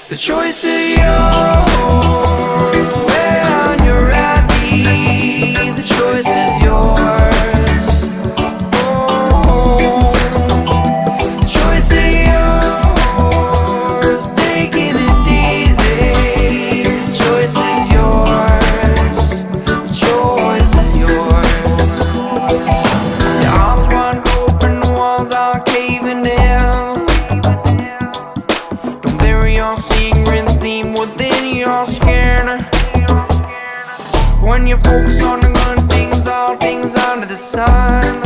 The choice is yours. When you're happy, the choice is yours. Oh, the choice is yours. Taking it easy. The choice is yours. The choice is yours. The arms wide open, the walls are caving in. Don't bury your secret theme within your skin. When you focus on the good things, all things under the sun.